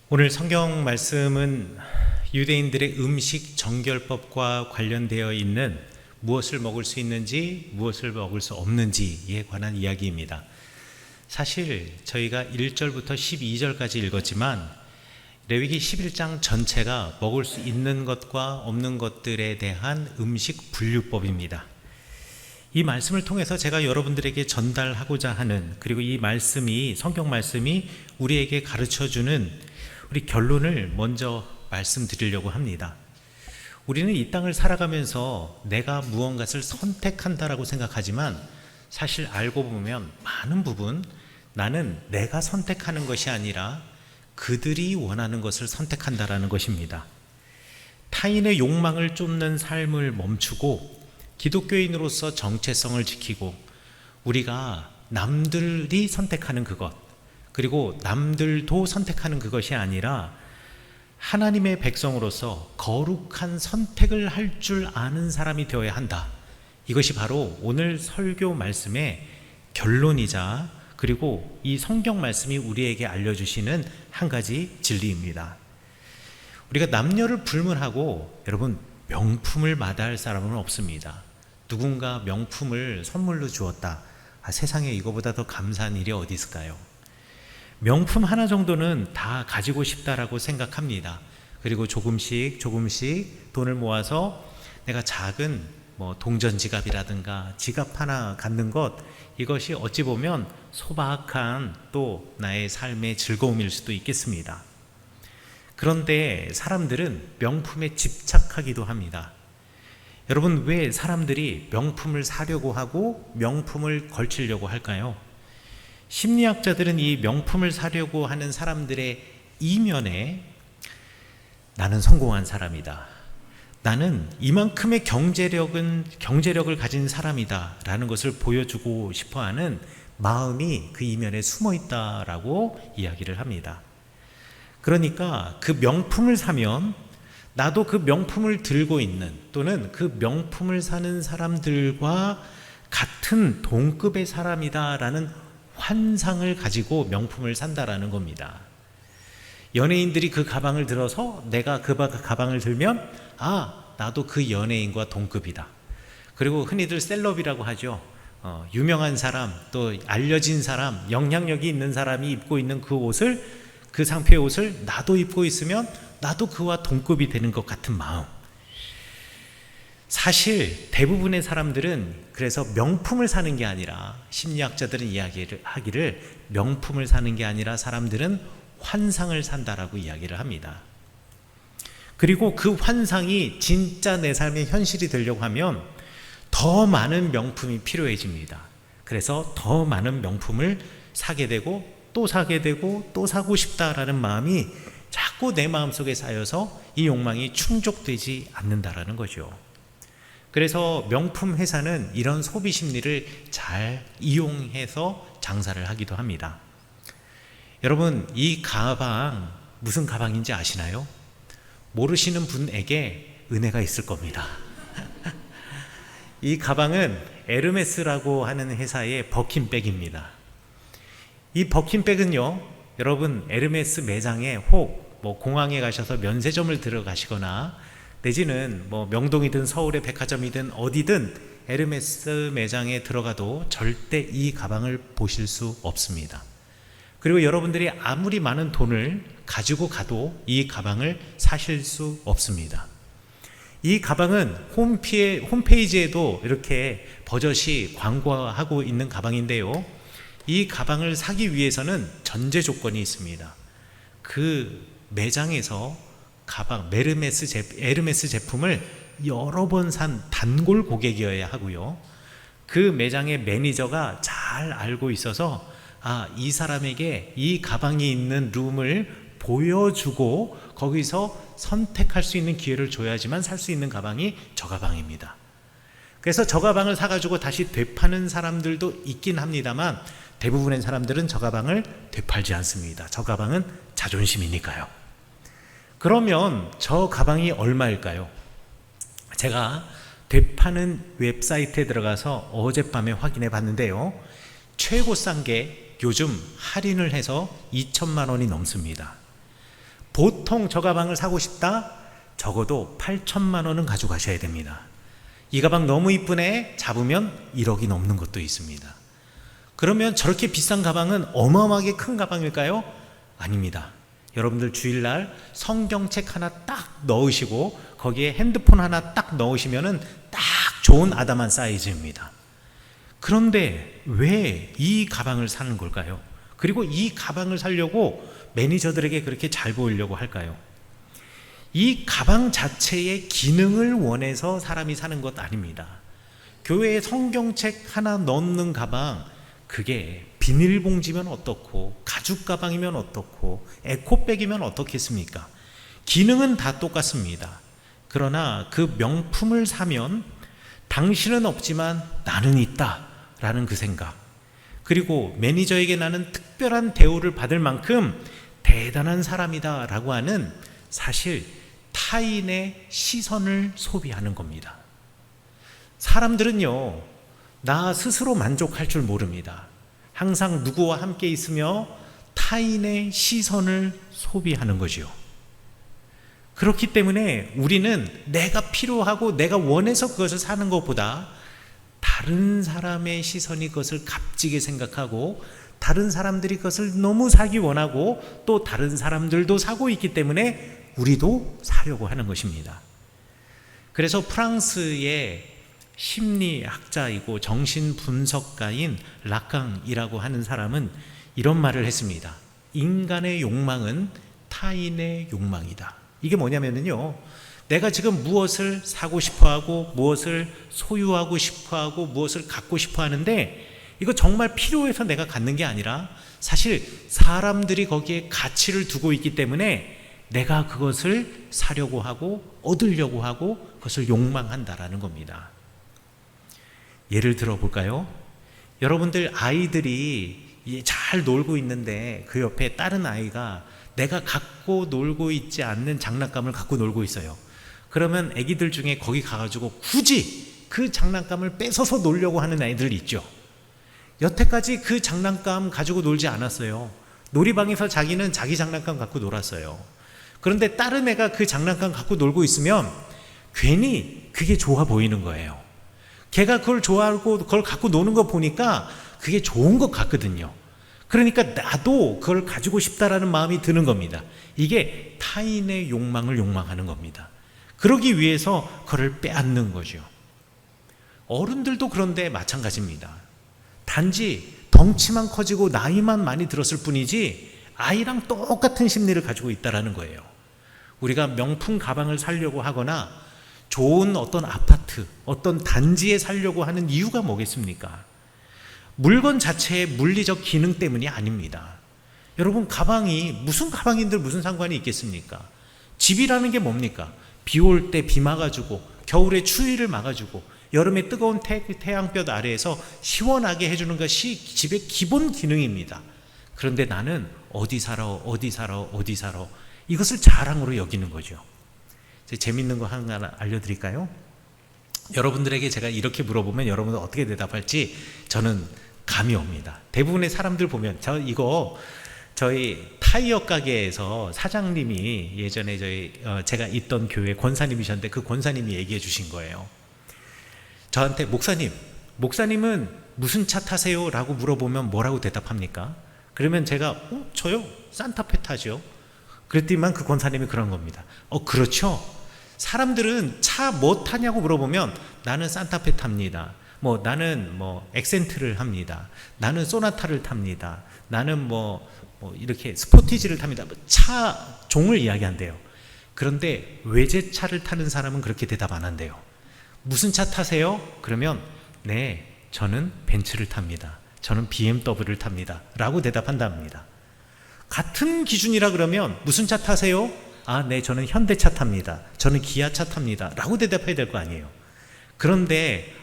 오늘 성경 말씀은 유대인들의 음식 정결법과 관련되어 있는 무엇을 먹을 수 있는지 무엇을 먹을 수 없는지에 관한 이야기입니다. 사실 저희가 1절부터 12절까지 읽었지만 레위기 11장 전체가 먹을 수 있는 것과 없는 것들에 대한 음식 분류법입니다. 이 말씀을 통해서 제가 여러분들에게 전달하고자 하는, 그리고 이 말씀이, 성경 말씀이 우리에게 가르쳐주는 우리 결론을 먼저 말씀드리려고 합니다. 우리는 이 땅을 살아가면서 내가 무언가를 선택한다라고 생각하지만 사실 알고 보면 많은 부분 나는 내가 선택하는 것이 아니라 그들이 원하는 것을 선택한다라는 것입니다. 타인의 욕망을 쫓는 삶을 멈추고 기독교인으로서 정체성을 지키고 우리가 남들이 선택하는 그것, 그리고 남들도 선택하는 그것이 아니라 하나님의 백성으로서 거룩한 선택을 할 줄 아는 사람이 되어야 한다. 이것이 바로 오늘 설교 말씀의 결론이자, 그리고 이 성경 말씀이 우리에게 알려주시는 한 가지 진리입니다. 우리가 남녀를 불문하고 여러분 명품을 마다할 사람은 없습니다. 누군가 명품을 선물로 주었다. 세상에 이거보다 더 감사한 일이 어디 있을까요? 명품 하나 정도는 다 가지고 싶다라고 생각합니다. 그리고 조금씩 돈을 모아서 내가 작은 동전 지갑이라든가 지갑 하나 갖는 것, 이것이 어찌 보면 소박한 또 나의 삶의 즐거움일 수도 있겠습니다. 그런데 사람들은 명품에 집착하기도 합니다. 여러분, 왜 사람들이 명품을 사려고 하고 명품을 걸치려고 할까요? 심리학자들은 이 명품을 사려고 하는 사람들의 이면에 나는 성공한 사람이다, 나는 이만큼의 경제력을 가진 사람이다 라는 것을 보여주고 싶어하는 마음이 그 이면에 숨어 있다라고 이야기를 합니다. 그러니까 그 명품을 사면 나도 그 명품을 들고 있는, 또는 그 명품을 사는 사람들과 같은 동급의 사람이다라는 환상을 가지고 명품을 산다라는 겁니다. 연예인들이 그 가방을 들어서 내가 그 가방을 들면 나도 그 연예인과 동급이다. 그리고 흔히들 셀럽이라고 하죠. 유명한 사람, 또 알려진 사람, 영향력이 있는 사람이 입고 있는 그 옷을, 그 상표의 옷을 나도 입고 있으면 나도 그와 동급이 되는 것 같은 마음. 사실 대부분의 사람들은 그래서 명품을 사는 게 아니라, 심리학자들은 이야기를 하기를 명품을 사는 게 아니라 사람들은 환상을 산다라고 이야기를 합니다. 그리고 그 환상이 진짜 내 삶의 현실이 되려고 하면 더 많은 명품이 필요해집니다. 그래서 더 많은 명품을 사게 되고 또 사게 되고 또 사고 싶다라는 마음이 자꾸 내 마음속에 쌓여서 이 욕망이 충족되지 않는다라는 거죠. 그래서 명품 회사는 이런 소비 심리를 잘 이용해서 장사를 하기도 합니다. 여러분, 이 가방 무슨 가방인지 아시나요? 모르시는 분에게 은혜가 있을 겁니다. 이 가방은 에르메스라고 하는 회사의 버킨백입니다. 이 버킨백은요, 여러분 에르메스 매장에 혹 공항에 가셔서 면세점을 들어가시거나 내지는 명동이든 서울의 백화점이든 어디든 에르메스 매장에 들어가도 절대 이 가방을 보실 수 없습니다. 그리고 여러분들이 아무리 많은 돈을 가지고 가도 이 가방을 사실 수 없습니다. 이 가방은 홈페이지에도 이렇게 버젓이 광고하고 있는 가방인데요, 이 가방을 사기 위해서는 전제 조건이 있습니다. 그 매장에서 가방, 에르메스 제품을 여러 번 산 단골 고객이어야 하고요, 그 매장의 매니저가 잘 알고 있어서 이 사람에게 이 가방이 있는 룸을 보여주고 거기서 선택할 수 있는 기회를 줘야지만 살 수 있는 가방이 저 가방입니다. 그래서 저 가방을 사가지고 다시 되파는 사람들도 있긴 합니다만 대부분의 사람들은 저 가방을 되팔지 않습니다. 저 가방은 자존심이니까요. 그러면 저 가방이 얼마일까요? 제가 되파는 웹사이트에 들어가서 어젯밤에 확인해 봤는데요, 최고 싼 게 요즘 할인을 해서 2천만 원이 넘습니다. 보통 저 가방을 사고 싶다? 적어도 8천만 원은 가져가셔야 됩니다. 이 가방 너무 이쁘네? 잡으면 1억이 넘는 것도 있습니다. 그러면 저렇게 비싼 가방은 어마어마하게 큰 가방일까요? 아닙니다. 여러분들 주일날 성경책 하나 딱 넣으시고 거기에 핸드폰 하나 딱 넣으시면은 딱 좋은 아담한 사이즈입니다. 그런데 왜 이 가방을 사는 걸까요? 그리고 이 가방을 사려고 매니저들에게 그렇게 잘 보이려고 할까요? 이 가방 자체의 기능을 원해서 사람이 사는 것 아닙니다. 교회에 성경책 하나 넣는 가방, 그게 비닐봉지면 어떻고 가죽 가방이면 어떻고 에코백이면 어떻겠습니까? 기능은 다 똑같습니다. 그러나 그 명품을 사면 당신은 없지만 나는 있다 라는 그 생각, 그리고 매니저에게 나는 특별한 대우를 받을 만큼 대단한 사람이다 라고 하는, 사실 타인의 시선을 소비하는 겁니다. 사람들은요, 나 스스로 만족할 줄 모릅니다. 항상 누구와 함께 있으며 타인의 시선을 소비하는 거지요. 그렇기 때문에 우리는 내가 필요하고 내가 원해서 그것을 사는 것보다 다른 사람의 시선이 그것을 값지게 생각하고 다른 사람들이 그것을 너무 사기 원하고 또 다른 사람들도 사고 있기 때문에 우리도 사려고 하는 것입니다. 그래서 프랑스의 심리학자이고 정신분석가인 라깡이라고 하는 사람은 이런 말을 했습니다. 인간의 욕망은 타인의 욕망이다. 이게 뭐냐면요, 내가 지금 무엇을 사고 싶어하고 무엇을 소유하고 싶어하고 무엇을 갖고 싶어 하는데 이거 정말 필요해서 내가 갖는 게 아니라 사실 사람들이 거기에 가치를 두고 있기 때문에 내가 그것을 사려고 하고 얻으려고 하고 그것을 욕망한다라는 겁니다. 예를 들어 볼까요? 여러분들 아이들이 잘 놀고 있는데 그 옆에 다른 아이가 내가 갖고 놀고 있지 않는 장난감을 갖고 놀고 있어요. 그러면 아기들 중에 거기 가가지고 굳이 그 장난감을 뺏어서 놀려고 하는 아이들 있죠. 여태까지 그 장난감 가지고 놀지 않았어요. 놀이방에서 자기는 자기 장난감 갖고 놀았어요. 그런데 다른 애가 그 장난감 갖고 놀고 있으면 괜히 그게 좋아 보이는 거예요. 걔가 그걸 좋아하고 그걸 갖고 노는 거 보니까 그게 좋은 것 같거든요. 그러니까 나도 그걸 가지고 싶다라는 마음이 드는 겁니다. 이게 타인의 욕망을 욕망하는 겁니다. 그러기 위해서 그걸 빼앗는 거죠. 어른들도 그런데 마찬가지입니다. 단지 덩치만 커지고 나이만 많이 들었을 뿐이지 아이랑 똑같은 심리를 가지고 있다는 거예요. 우리가 명품 가방을 사려고 하거나 좋은 어떤 아파트, 어떤 단지에 살려고 하는 이유가 뭐겠습니까? 물건 자체의 물리적 기능 때문이 아닙니다. 여러분, 가방이 무슨 가방인들 무슨 상관이 있겠습니까? 집이라는 게 뭡니까? 비 올 때 비 막아주고 겨울에 추위를 막아주고 여름에 뜨거운 태양볕 아래에서 시원하게 해주는 것이 집의 기본 기능입니다. 그런데 나는 어디 살아 이것을 자랑으로 여기는 거죠. 재밌는 거 하나 알려드릴까요? 여러분들에게 제가 이렇게 물어보면 여러분들 어떻게 대답할지 저는 감이 옵니다. 대부분의 사람들 보면 저희 타이어 가게에서 사장님이 예전에 제가 있던 교회 권사님이셨는데 그 권사님이 얘기해 주신 거예요. 저한테 목사님은 무슨 차 타세요? 라고 물어보면 뭐라고 대답합니까? 그러면 제가 저요? 산타페 타죠. 그랬더니만 그 권사님이 그런 겁니다. 그렇죠. 사람들은 차 뭐 타냐고 물어보면 나는 산타페 탑니다. 나는 엑센트를 합니다. 나는 소나타를 탑니다. 나는 이렇게 스포티지를 탑니다. 차 종을 이야기한대요. 그런데 외제차를 타는 사람은 그렇게 대답 안 한대요. 무슨 차 타세요? 그러면 네, 저는 벤츠를 탑니다. 저는 BMW를 탑니다. 라고 대답한답니다. 같은 기준이라 그러면 무슨 차 타세요? 네, 저는 현대차 탑니다. 저는 기아차 탑니다. 라고 대답해야 될 거 아니에요. 그런데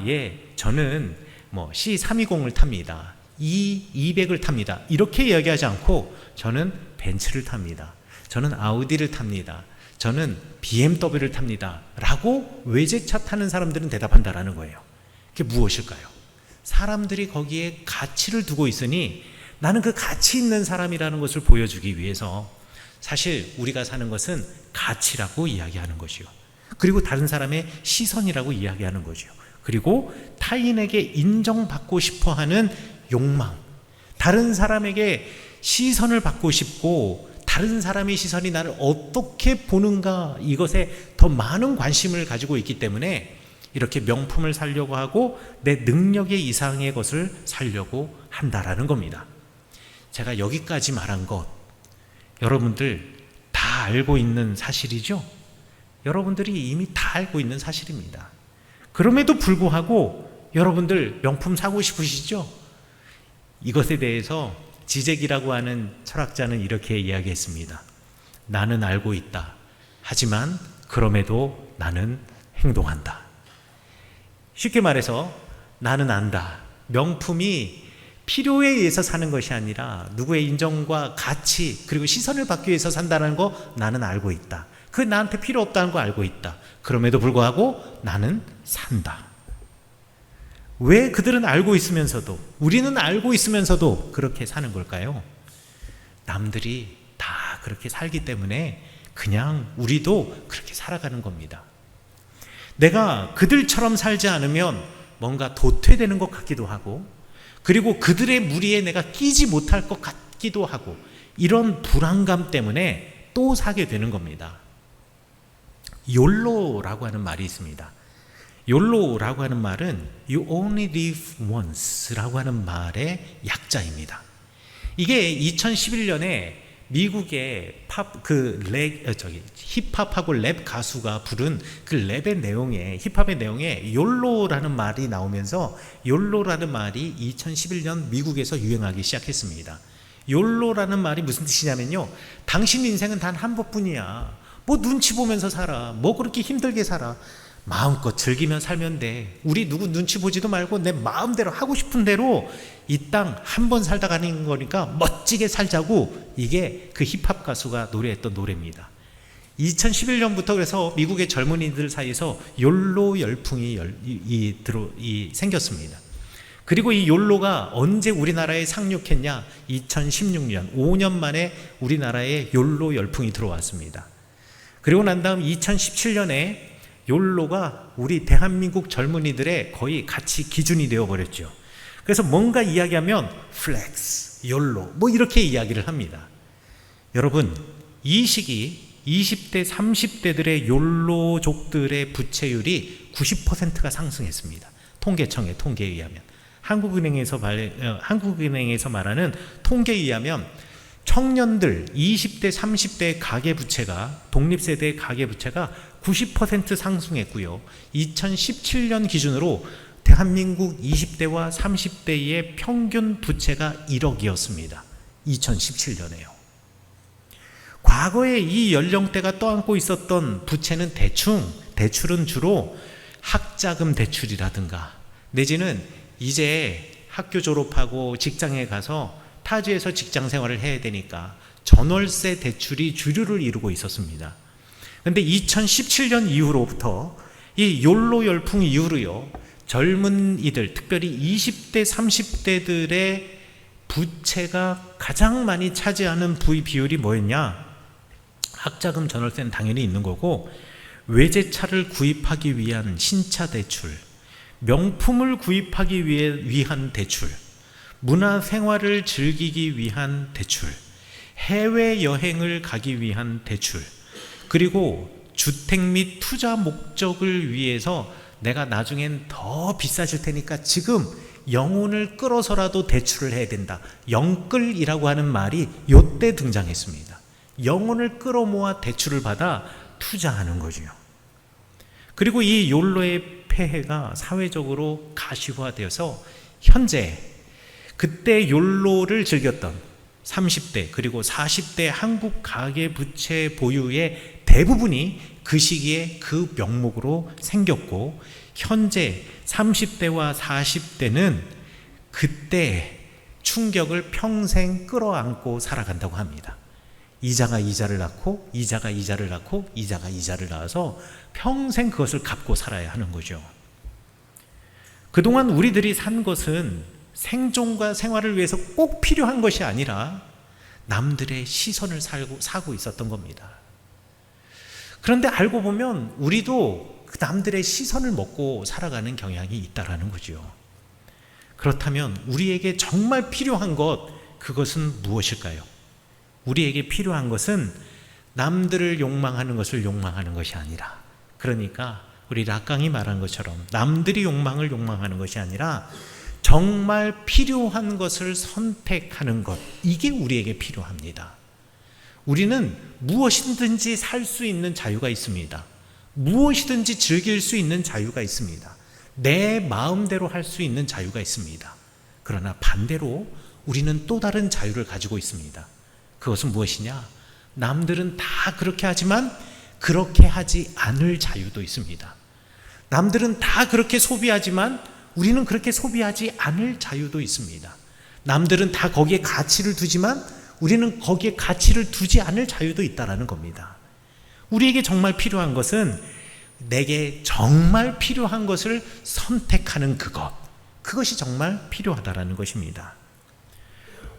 예, 저는 C320을 탑니다. E200을 탑니다. 이렇게 이야기하지 않고 저는 벤츠를 탑니다. 저는 아우디를 탑니다. 저는 BMW를 탑니다. 라고 외제차 타는 사람들은 대답한다라는 거예요. 그게 무엇일까요? 사람들이 거기에 가치를 두고 있으니 나는 그 가치 있는 사람이라는 것을 보여주기 위해서 사실 우리가 사는 것은 가치라고 이야기하는 것이요. 그리고 다른 사람의 시선이라고 이야기하는 거죠. 그리고 타인에게 인정받고 싶어 하는 욕망, 다른 사람에게 시선을 받고 싶고 다른 사람의 시선이 나를 어떻게 보는가, 이것에 더 많은 관심을 가지고 있기 때문에 이렇게 명품을 사려고 하고 내 능력의 이상의 것을 사려고 한다라는 겁니다. 제가 여기까지 말한 것 여러분들 다 알고 있는 사실이죠? 여러분들이 이미 다 알고 있는 사실입니다. 그럼에도 불구하고 여러분들 명품 사고 싶으시죠? 이것에 대해서 지젝이라고 하는 철학자는 이렇게 이야기했습니다. 나는 알고 있다. 하지만 그럼에도 나는 행동한다. 쉽게 말해서 나는 안다. 명품이 필요에 의해서 사는 것이 아니라 누구의 인정과 가치 그리고 시선을 받기 위해서 산다는 거 나는 알고 있다. 그 나한테 필요 없다는 거 알고 있다. 그럼에도 불구하고 나는 산다. 왜 그들은 알고 있으면서도, 우리는 알고 있으면서도 그렇게 사는 걸까요? 남들이 다 그렇게 살기 때문에 그냥 우리도 그렇게 살아가는 겁니다. 내가 그들처럼 살지 않으면 뭔가 도태되는 것 같기도 하고, 그리고 그들의 무리에 내가 끼지 못할 것 같기도 하고, 이런 불안감 때문에 또 사게 되는 겁니다. 욜로라고 하는 말이 있습니다. 욜로라고 하는 말은 You only live once라고 하는 말의 약자입니다. 이게 2011년에 미국의 힙합하고 랩 가수가 부른 그 랩의 내용에, 힙합의 내용에 욜로라는 말이 나오면서 욜로라는 말이 2011년 미국에서 유행하기 시작했습니다. 욜로라는 말이 무슨 뜻이냐면요, 당신 인생은 단 한 번뿐이야. 뭐 눈치 보면서 살아. 뭐 그렇게 힘들게 살아. 마음껏 즐기며 살면 돼. 우리 누구 눈치 보지도 말고 내 마음대로 하고 싶은 대로 이 땅 한 번 살다 가는 거니까 멋지게 살자고. 이게 그 힙합 가수가 노래했던 노래입니다. 2011년부터 그래서 미국의 젊은이들 사이에서 욜로 열풍이 생겼습니다. 그리고 이 욜로가 언제 우리나라에 상륙했냐? 2016년, 5년 만에 우리나라에 욜로 열풍이 들어왔습니다. 그리고 난 다음 2017년에 욜로가 우리 대한민국 젊은이들의 거의 가치 기준이 되어버렸죠. 그래서 뭔가 이야기하면 플렉스, 욜로 뭐 이렇게 이야기를 합니다. 여러분, 이 시기 20대, 30대들의 욜로족들의 부채율이 90%가 상승했습니다. 통계청의 통계에 의하면. 한국은행에서 말하는 통계에 의하면 청년들 20대, 30대의 가계부채가, 독립세대의 가계부채가 90% 상승했고요. 2017년 기준으로 대한민국 20대와 30대의 평균 부채가 1억이었습니다. 2017년에요. 과거에 이 연령대가 떠안고 있었던 부채는 대출은 주로 학자금 대출이라든가, 내지는 이제 학교 졸업하고 직장에 가서 타지에서 직장 생활을 해야 되니까 전월세 대출이 주류를 이루고 있었습니다. 그런데 2017년 이후로부터 이 욜로 열풍 이후로요, 젊은이들, 특별히 20대, 30대들의 부채가 가장 많이 차지하는 비율이 뭐였냐? 학자금, 전월세는 당연히 있는 거고, 외제차를 구입하기 위한 신차 대출, 명품을 구입하기 위한 대출, 문화생활을 즐기기 위한 대출, 해외여행을 가기 위한 대출, 그리고 주택 및 투자 목적을 위해서 내가 나중엔 더 비싸질 테니까 지금 영혼을 끌어서라도 대출을 해야 된다. 영끌이라고 하는 말이 이때 등장했습니다. 영혼을 끌어모아 대출을 받아 투자하는 거죠. 그리고 이 욜로의 폐해가 사회적으로 가시화되어서 현재 그때 욜로를 즐겼던 30대 그리고 40대 한국 가계부채 보유의 대부분이 그 시기에 그 명목으로 생겼고, 현재 30대와 40대는 그때 충격을 평생 끌어안고 살아간다고 합니다. 이자가 이자를 낳고, 이자가 이자를 낳고, 이자가 이자를 낳아서 평생 그것을 갚고 살아야 하는 거죠. 그동안 우리들이 산 것은 생존과 생활을 위해서 꼭 필요한 것이 아니라 남들의 시선을 사고 있었던 겁니다. 그런데 알고 보면 우리도 남들의 시선을 먹고 살아가는 경향이 있다라는 거죠. 그렇다면 우리에게 정말 필요한 것, 그것은 무엇일까요? 우리에게 필요한 것은 남들을 욕망하는 것을 욕망하는 것이 아니라, 그러니까 우리 락강이 말한 것처럼 남들이 욕망을 욕망하는 것이 아니라 정말 필요한 것을 선택하는 것, 이게 우리에게 필요합니다. 우리는 무엇이든지 살 수 있는 자유가 있습니다. 무엇이든지 즐길 수 있는 자유가 있습니다. 내 마음대로 할 수 있는 자유가 있습니다. 그러나 반대로 우리는 또 다른 자유를 가지고 있습니다. 그것은 무엇이냐? 남들은 다 그렇게 하지만 그렇게 하지 않을 자유도 있습니다. 남들은 다 그렇게 소비하지만 우리는 그렇게 소비하지 않을 자유도 있습니다. 남들은 다 거기에 가치를 두지만 우리는 거기에 가치를 두지 않을 자유도 있다는 겁니다. 우리에게 정말 필요한 것은 내게 정말 필요한 것을 선택하는 그것이 정말 필요하다는 것입니다.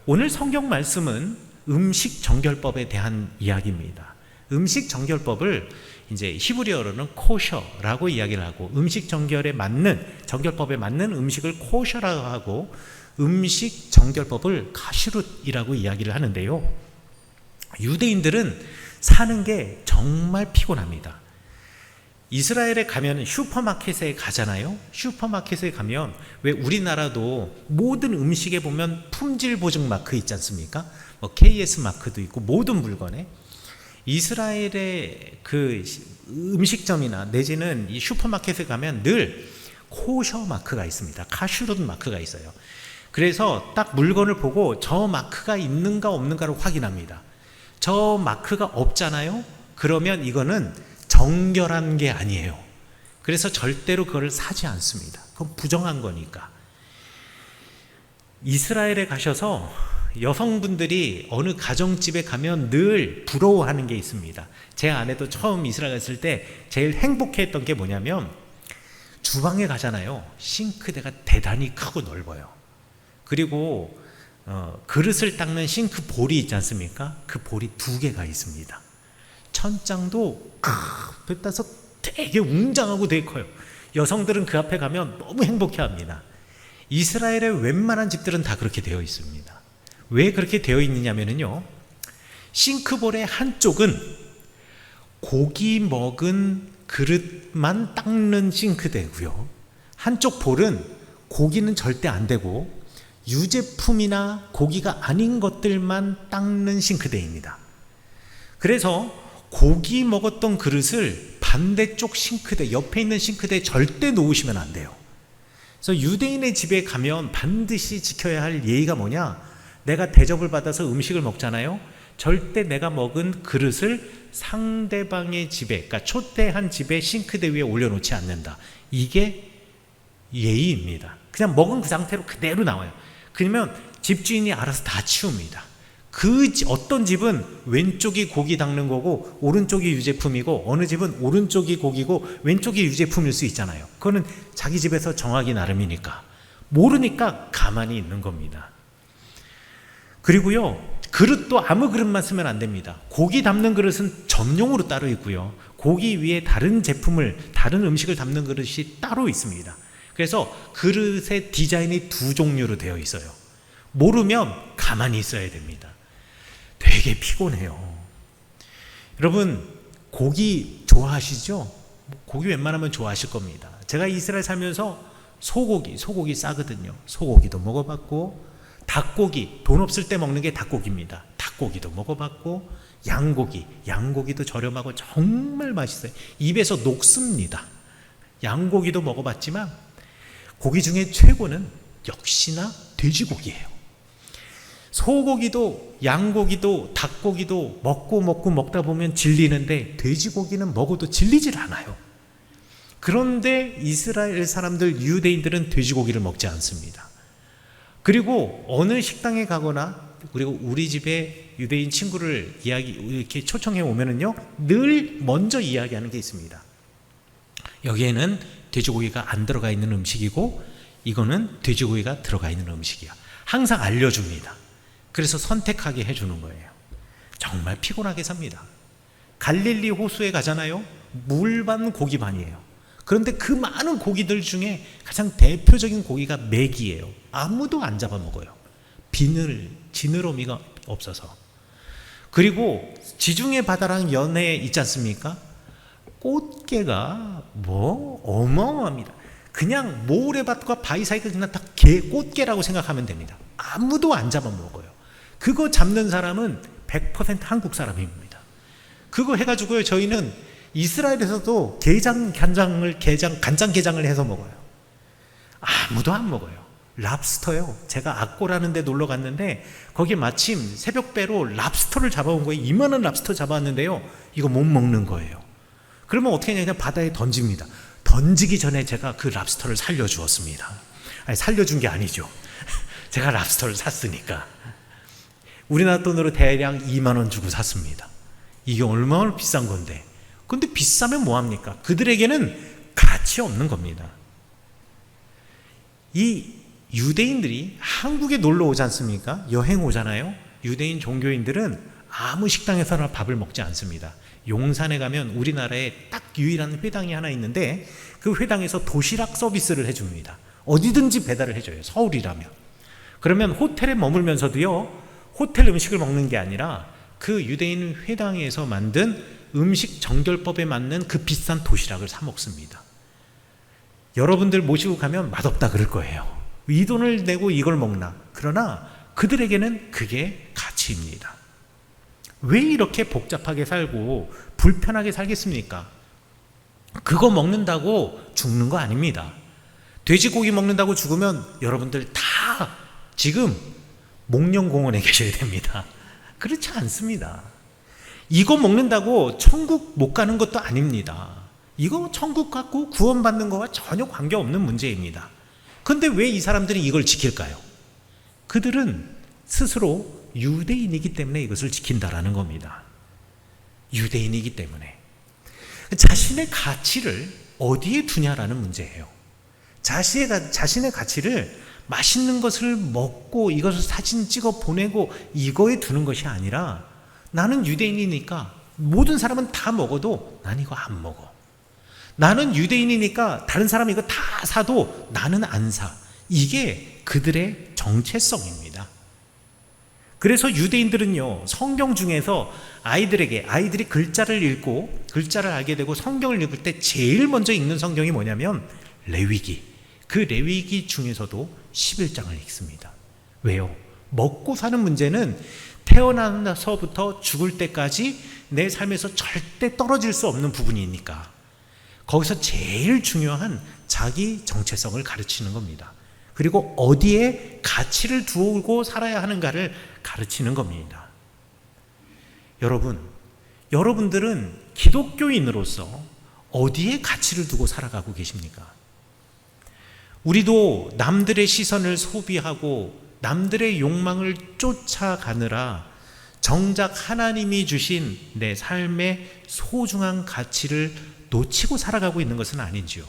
오늘 성경 말씀은 음식 정결법에 대한 이야기입니다. 음식 정결법을 이제 히브리어로는 코셔라고 이야기를 하고, 음식 정결법에 맞는 음식을 코셔라고 하고, 음식 정결법을 카슈룻이라고 이야기를 하는데요. 유대인들은 사는 게 정말 피곤합니다. 이스라엘에 가면 슈퍼마켓에 가잖아요. 슈퍼마켓에 가면 왜 우리나라도 모든 음식에 보면 품질 보증 마크 있지 않습니까? KS 마크도 있고 모든 물건에, 이스라엘의 그 음식점이나 내지는 이 슈퍼마켓에 가면 늘 코셔 마크가 있습니다. 카슈룻 마크가 있어요. 그래서 딱 물건을 보고 저 마크가 있는가 없는가를 확인합니다. 저 마크가 없잖아요? 그러면 이거는 정결한 게 아니에요. 그래서 절대로 그걸 사지 않습니다. 그건 부정한 거니까. 이스라엘에 가셔서 여성분들이 어느 가정집에 가면 늘 부러워하는 게 있습니다. 제 아내도 처음 이스라엘 갔을 때 제일 행복해했던 게 뭐냐면, 주방에 가잖아요. 싱크대가 대단히 크고 넓어요. 그리고 그릇을 닦는 싱크 볼이 있지 않습니까? 그 볼이 2개가 있습니다. 천장도 뱉어서 되게 웅장하고 되게 커요. 여성들은 그 앞에 가면 너무 행복해합니다. 이스라엘의 웬만한 집들은 다 그렇게 되어 있습니다. 왜 그렇게 되어 있느냐면요, 싱크볼의 한쪽은 고기 먹은 그릇만 닦는 싱크대고요, 한쪽 볼은 고기는 절대 안 되고 유제품이나 고기가 아닌 것들만 닦는 싱크대입니다. 그래서 고기 먹었던 그릇을 반대쪽 싱크대, 옆에 있는 싱크대에 절대 놓으시면 안 돼요. 그래서 유대인의 집에 가면 반드시 지켜야 할 예의가 뭐냐? 내가 대접을 받아서 음식을 먹잖아요. 절대 내가 먹은 그릇을 상대방의 집에, 그러니까 초대한 집에 싱크대 위에 올려놓지 않는다. 이게 예의입니다. 그냥 먹은 그 상태로 그대로 나와요. 그러면 집주인이 알아서 다 치웁니다. 어떤 집은 왼쪽이 고기 닦는 거고 오른쪽이 유제품이고, 어느 집은 오른쪽이 고기고 왼쪽이 유제품일 수 있잖아요. 그거는 자기 집에서 정하기 나름이니까, 모르니까 가만히 있는 겁니다. 그리고요, 그릇도 아무 그릇만 쓰면 안 됩니다. 고기 담는 그릇은 전용으로 따로 있고요, 고기 위에 다른 음식을 담는 그릇이 따로 있습니다. 그래서 그릇의 디자인이 2종류로 되어 있어요. 모르면 가만히 있어야 됩니다. 되게 피곤해요. 여러분, 고기 좋아하시죠? 고기 웬만하면 좋아하실 겁니다. 제가 이스라엘 살면서 소고기 싸거든요. 소고기도 먹어봤고, 닭고기, 돈 없을 때 먹는 게 닭고기입니다. 닭고기도 먹어봤고, 양고기도 저렴하고 정말 맛있어요. 입에서 녹습니다. 양고기도 먹어봤지만 고기 중에 최고는 역시나 돼지고기예요. 소고기도 양고기도 닭고기도 먹다 보면 질리는데, 돼지고기는 먹어도 질리질 않아요. 그런데 이스라엘 사람들, 유대인들은 돼지고기를 먹지 않습니다. 그리고 어느 식당에 가거나, 그리고 우리 집에 유대인 친구를 이렇게 초청해 오면은요, 늘 먼저 이야기하는 게 있습니다. 여기에는 돼지고기가 안 들어가 있는 음식이고, 이거는 돼지고기가 들어가 있는 음식이야. 항상 알려줍니다. 그래서 선택하게 해주는 거예요. 정말 피곤하게 삽니다. 갈릴리 호수에 가잖아요. 물반 고기반이에요. 그런데 그 많은 고기들 중에 가장 대표적인 고기가 메기예요. 아무도 안 잡아먹어요. 지느러미가 없어서. 그리고 지중해 바다랑 연해 있지 않습니까? 꽃게가 어마어마합니다. 그냥 모래밭과 바위 사이가 그냥 다 꽃게라고 생각하면 됩니다. 아무도 안 잡아먹어요. 그거 잡는 사람은 100% 한국 사람입니다. 그거 해가지고요, 저희는 이스라엘에서도 간장게장을 해서 먹어요. 아무도 안 먹어요. 랍스터요. 제가 악고라는 데 놀러 갔는데 거기 마침 새벽배로 랍스터를 잡아온 거예요. 이만한 랍스터 잡아왔는데요, 이거 못 먹는 거예요. 그러면 어떻게 하냐, 그냥 바다에 던집니다. 던지기 전에 제가 그 랍스터를 살려주었습니다. 아니, 살려준 게 아니죠. 제가 랍스터를 샀으니까. 우리나라 돈으로 대략 2만 원 주고 샀습니다. 이게 얼마나 비싼 건데. 근데 비싸면 뭐합니까? 그들에게는 가치 없는 겁니다. 이 유대인들이 한국에 놀러 오지 않습니까? 여행 오잖아요. 유대인 종교인들은 아무 식당에서나 밥을 먹지 않습니다. 용산에 가면 우리나라에 딱 유일한 회당이 하나 있는데 그 회당에서 도시락 서비스를 해줍니다. 어디든지 배달을 해줘요. 서울이라면. 그러면 호텔에 머물면서도요, 호텔 음식을 먹는 게 아니라 그 유대인 회당에서 만든 음식 정결법에 맞는 그 비싼 도시락을 사 먹습니다. 여러분들 모시고 가면 맛없다 그럴 거예요. 이 돈을 내고 이걸 먹나? 그러나 그들에게는 그게 가치입니다. 왜 이렇게 복잡하게 살고 불편하게 살겠습니까? 그거 먹는다고 죽는 거 아닙니다. 돼지고기 먹는다고 죽으면 여러분들 다 지금 목련공원에 계셔야 됩니다. 그렇지 않습니다. 이거 먹는다고 천국 못 가는 것도 아닙니다. 이거 천국 갖고 구원받는 거와 전혀 관계없는 문제입니다. 그런데 왜 이 사람들이 이걸 지킬까요? 그들은 스스로 유대인이기 때문에 이것을 지킨다라는 겁니다. 유대인이기 때문에. 자신의 가치를 어디에 두냐라는 문제예요. 자신의 가치를 맛있는 것을 먹고 이것을 사진 찍어 보내고 이거에 두는 것이 아니라, 나는 유대인이니까 모든 사람은 다 먹어도 난 이거 안 먹어. 나는 유대인이니까 다른 사람이 이거 다 사도 나는 안 사. 이게 그들의 정체성입니다. 그래서 유대인들은요, 성경 중에서 아이들이 글자를 읽고 글자를 알게 되고 성경을 읽을 때 제일 먼저 읽는 성경이 뭐냐면 레위기. 그 레위기 중에서도 11장을 읽습니다. 왜요? 먹고 사는 문제는 태어나서부터 죽을 때까지 내 삶에서 절대 떨어질 수 없는 부분이니까 거기서 제일 중요한 자기 정체성을 가르치는 겁니다. 그리고 어디에 가치를 두고 살아야 하는가를 가르치는 겁니다. 여러분들은 기독교인으로서 어디에 가치를 두고 살아가고 계십니까? 우리도 남들의 시선을 소비하고 남들의 욕망을 쫓아가느라 정작 하나님이 주신 내 삶의 소중한 가치를 놓치고 살아가고 있는 것은 아닌지요.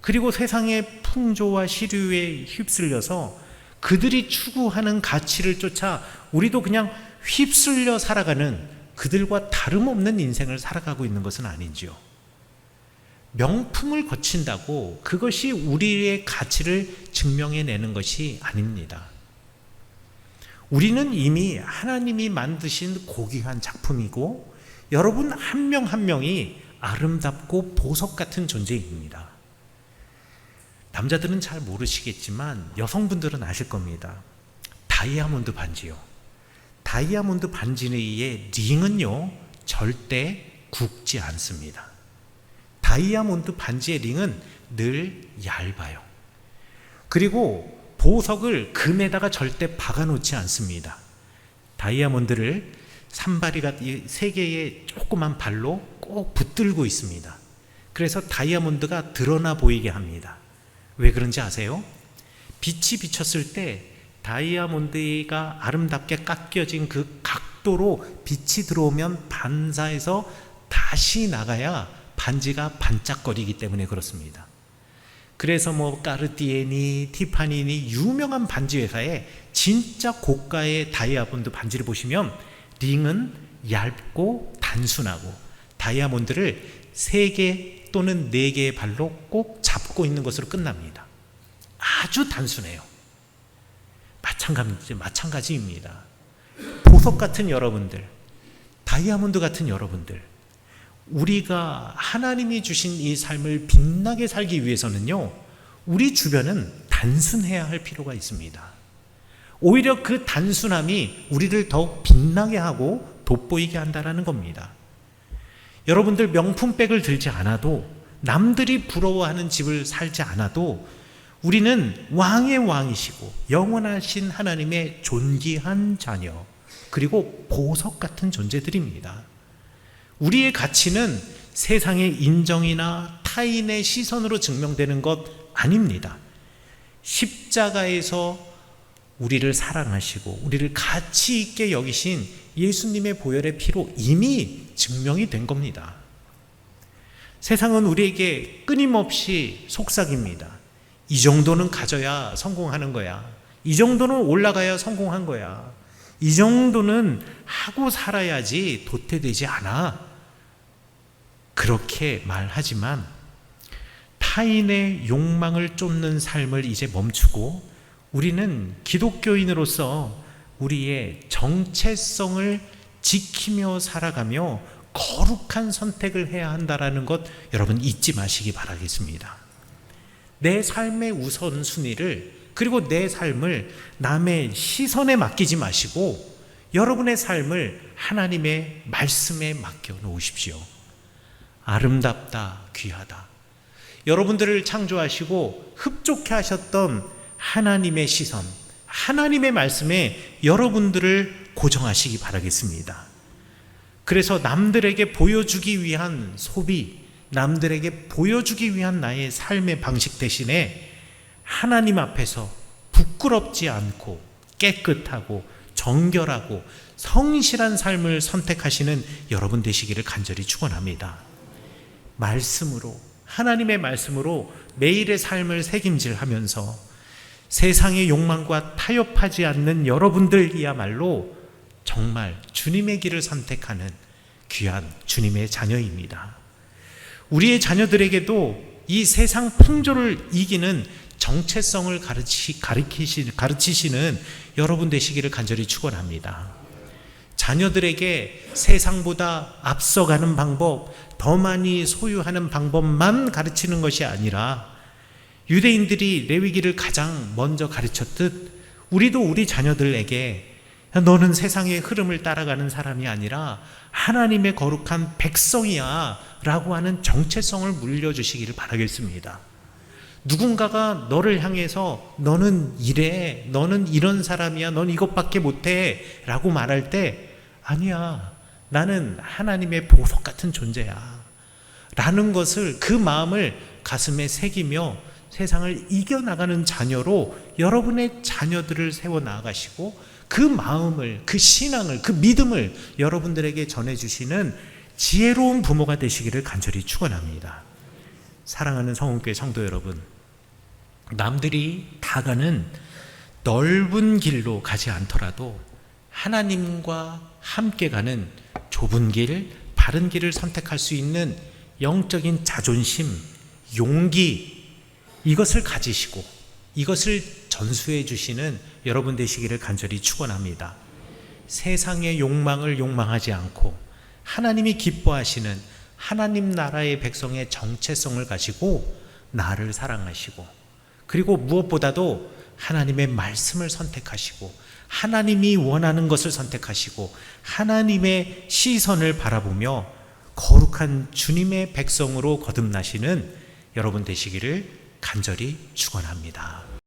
그리고 세상의 풍조와 시류에 휩쓸려서 그들이 추구하는 가치를 쫓아 우리도 그냥 휩쓸려 살아가는 그들과 다름없는 인생을 살아가고 있는 것은 아닌지요. 명품을 거친다고 그것이 우리의 가치를 증명해내는 것이 아닙니다. 우리는 이미 하나님이 만드신 고귀한 작품이고 여러분 한 명 한 명이 아름답고 보석 같은 존재입니다. 남자들은 잘 모르시겠지만 여성분들은 아실 겁니다. 다이아몬드 반지요. 다이아몬드 반지의 링은요, 절대 굵지 않습니다. 다이아몬드 반지의 링은 늘 얇아요. 그리고 보석을 금에다가 절대 박아놓지 않습니다. 다이아몬드를 산발이가 세 개의 조그만 발로 꼭 붙들고 있습니다. 그래서 다이아몬드가 드러나 보이게 합니다. 왜 그런지 아세요? 빛이 비쳤을 때 다이아몬드가 아름답게 깎여진 그 각도로 빛이 들어오면 반사해서 다시 나가야 반지가 반짝거리기 때문에 그렇습니다. 그래서 뭐 까르띠에니 티파니니 유명한 반지 회사에 진짜 고가의 다이아몬드 반지를 보시면 링은 얇고 단순하고 다이아몬드를 3개 또는 4개의 발로 꼭 잡고 있는 것으로 끝납니다. 아주 단순해요. 마찬가지입니다. 보석 같은 여러분들, 다이아몬드 같은 여러분들, 우리가 하나님이 주신 이 삶을 빛나게 살기 위해서는요, 우리 주변은 단순해야 할 필요가 있습니다. 오히려 그 단순함이 우리를 더욱 빛나게 하고 돋보이게 한다는 겁니다. 여러분들 명품백을 들지 않아도, 남들이 부러워하는 집을 살지 않아도 우리는 왕의 왕이시고 영원하신 하나님의 존귀한 자녀, 그리고 보석 같은 존재들입니다. 우리의 가치는 세상의 인정이나 타인의 시선으로 증명되는 것 아닙니다. 십자가에서 우리를 사랑하시고 우리를 가치 있게 여기신 예수님의 보혈의 피로 이미 증명이 된 겁니다. 세상은 우리에게 끊임없이 속삭입니다. 이 정도는 가져야 성공하는 거야. 이 정도는 올라가야 성공한 거야. 이 정도는 하고 살아야지 도태되지 않아. 그렇게 말하지만 타인의 욕망을 쫓는 삶을 이제 멈추고 우리는 기독교인으로서 우리의 정체성을 지키며 살아가며 거룩한 선택을 해야 한다는 것 여러분 잊지 마시기 바라겠습니다. 내 삶의 우선순위를, 그리고 내 삶을 남의 시선에 맡기지 마시고 여러분의 삶을 하나님의 말씀에 맡겨 놓으십시오. 아름답다, 귀하다. 여러분들을 창조하시고 흡족해 하셨던 하나님의 시선, 하나님의 말씀에 여러분들을 고정하시기 바라겠습니다. 그래서 남들에게 보여주기 위한 소비, 남들에게 보여주기 위한 나의 삶의 방식 대신에 하나님 앞에서 부끄럽지 않고 깨끗하고 정결하고 성실한 삶을 선택하시는 여러분 되시기를 간절히 축원합니다. 말씀으로, 하나님의 말씀으로 매일의 삶을 책임질하면서 세상의 욕망과 타협하지 않는 여러분들이야말로 정말 주님의 길을 선택하는 귀한 주님의 자녀입니다. 우리의 자녀들에게도 이 세상 풍조를 이기는 정체성을 가르치시는 여러분 되시기를 간절히 축원합니다. 자녀들에게 세상보다 앞서가는 방법, 더 많이 소유하는 방법만 가르치는 것이 아니라 유대인들이 레위기를 가장 먼저 가르쳤듯 우리도 우리 자녀들에게 너는 세상의 흐름을 따라가는 사람이 아니라 하나님의 거룩한 백성이야 라고 하는 정체성을 물려주시기를 바라겠습니다. 누군가가 너를 향해서 너는 이래, 너는 이런 사람이야, 넌 이것밖에 못해 라고 말할 때 아니야, 나는 하나님의 보석 같은 존재야 라는 것을, 그 마음을 가슴에 새기며 세상을 이겨나가는 자녀로 여러분의 자녀들을 세워나가시고 그 마음을, 그 신앙을, 그 믿음을 여러분들에게 전해주시는 지혜로운 부모가 되시기를 간절히 축원합니다. 사랑하는 성원교회 성도 여러분, 남들이 다 가는 넓은 길로 가지 않더라도 하나님과 함께 가는 좁은 길, 바른 길을 선택할 수 있는 영적인 자존심, 용기, 이것을 가지시고 이것을 전수해 주시는 여러분 되시기를 간절히 축원합니다. 세상의 욕망을 욕망하지 않고 하나님이 기뻐하시는 하나님 나라의 백성의 정체성을 가지고 나를 사랑하시고, 그리고 무엇보다도 하나님의 말씀을 선택하시고 하나님이 원하는 것을 선택하시고 하나님의 시선을 바라보며 거룩한 주님의 백성으로 거듭나시는 여러분 되시기를 간절히 축원합니다.